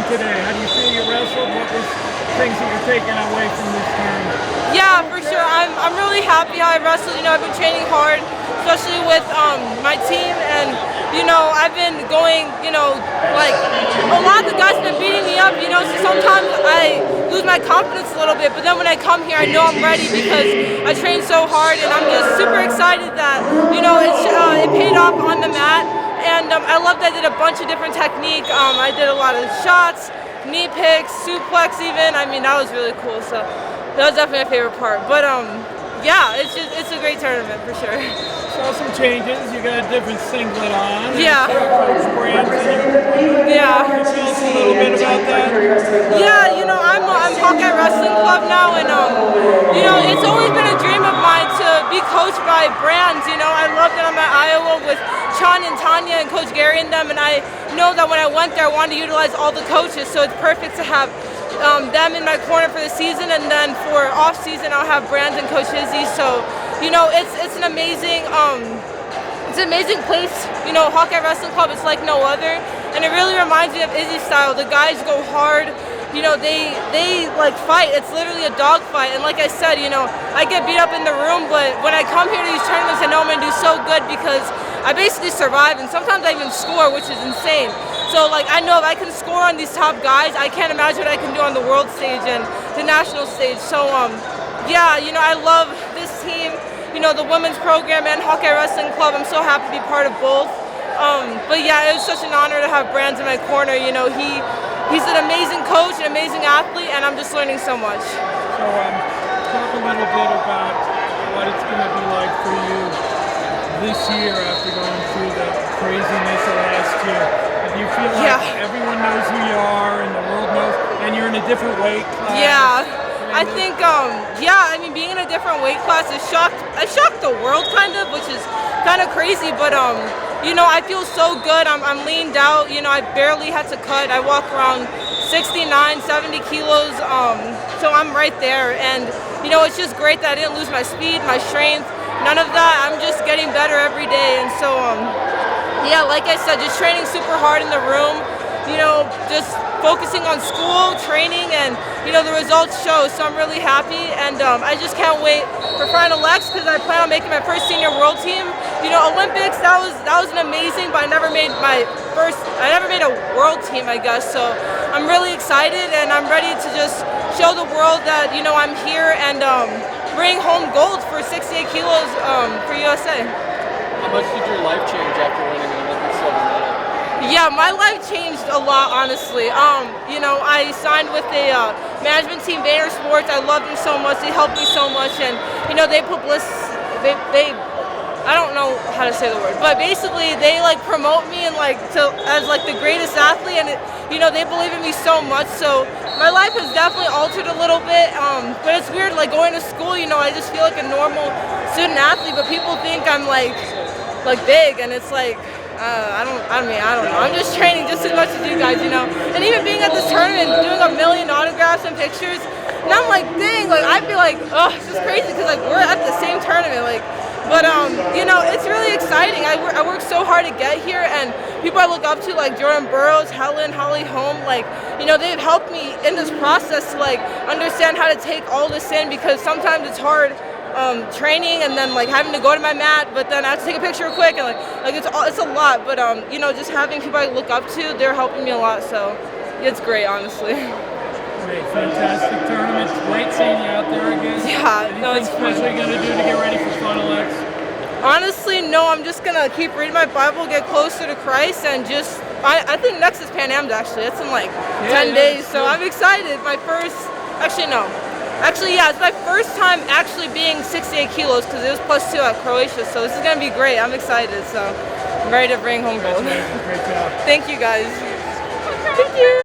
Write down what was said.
today? How do you feel you wrestled? What was things that you're taking away from this tournament? Yeah, for sure. I'm really happy how I wrestled. You know, I've been training hard, especially with my team, and you know, I've been going. You know, like a lot of the guys have been beating me up. You know, so sometimes I lose my confidence a little bit. But then when I come here, I know I'm ready because I train so hard, and I'm just super excited that you know it paid off on the mat. And I love that I did a bunch of different technique. I did a lot of shots, knee picks, suplex even. I mean, that was really cool. So that was definitely my favorite part. But yeah, it's a great tournament for sure. Saw some changes. You got a different singlet on. Yeah. Yeah. Can you tell us a little bit about that? Yeah, you know, I'm Hawkeye Wrestling Club now, and you know, it's always been a dream of mine to be coached by brands. You know, I love that I'm at Iowa with Sean and Tanya and Coach Gary and them, and I know that when I went there, I wanted to utilize all the coaches, so it's perfect to have them in my corner for the season, and then for off season I'll have Brands and Coach Izzy. So you know, it's an amazing place. You know, Hawkeye Wrestling Club, it's like no other, and it really reminds me of Izzy style. The guys go hard. You know, they like fight. It's literally a dog fight. And like I said, you know, I get beat up in the room, but when I come here to these tournaments, I know I'm gonna do so good because I basically survive, and sometimes I even score, which is insane. So like, I know if I can score on these top guys, I can't imagine what I can do on the world stage and the national stage. So yeah, you know, I love this team, you know, the women's program and Hawkeye Wrestling Club. I'm so happy to be part of both. But yeah, it was such an honor to have Brands in my corner. You know, he's an amazing coach, an amazing athlete, and I'm just learning so much. So talk a little bit about what it's going to be like for you this year after going through the craziness of last year. Do you feel like everyone knows who you are and the world knows, and you're in a different weight class? Yeah, I think, yeah, I mean, being in a different weight class is shocked the world kind of, which is kind of crazy, but you know, I feel so good. I'm leaned out. You know, I barely had to cut. I walk around 69, 70 kilos, so I'm right there. And, you know, it's just great that I didn't lose my speed, my strength, none of that. I'm just getting better every day. And so, yeah, like I said, just training super hard in the room, you know, just focusing on school, training, and, you know, the results show. So I'm really happy, and I just can't wait for Final X because I plan on making my first senior world team. You know, Olympics, that was an amazing, but I never made a world team, I guess. So I'm really excited, and I'm ready to just show the world that, you know, I'm here and bring home gold for 68 kilos for USA. How much did your life change after winning an Olympic silver medal? Yeah, my life changed a lot, honestly. You know, I signed with a management team, Vayner Sports. I love them so much. They helped me so much, and you know, they I don't know how to say the word, but basically they like promote me and like as like the greatest athlete, and you know, they believe in me so much. So my life has definitely altered a little bit, but it's weird like going to school. You know, I just feel like a normal student athlete, but people think I'm like big, and it's like I don't know. I'm just training just as much as you guys, you know. And even being at this tournament, doing 1 million autographs and pictures, and I'm like, dang, like I feel like, oh, it's just crazy because like we're at the same tournament, like. But you know, it's really exciting. I work so hard to get here, and people I look up to like Jordan Burroughs, Helen, Holly Holm, like, you know, they've helped me in this process to like understand how to take all this in, because sometimes it's hard training and then like having to go to my mat, but then I have to take a picture quick, and like it's a lot. But you know, just having people I look up to, they're helping me a lot. So it's great, honestly. Great, fantastic tournament. Great seeing you out there again. Yeah, no, it's fun. Anything special you're going to do to get ready for Final X? Honestly, no. I'm just going to keep reading my Bible, get closer to Christ, and just, I think next is Pan Am's actually. It's in like 10 days, so I'm excited. My first, actually no. Actually, yeah, it's my first time actually being 68 kilos because it was +2 at Croatia, so this is going to be great. I'm excited, so I'm ready to bring home gold. Great job. Thank you, guys. Thank you.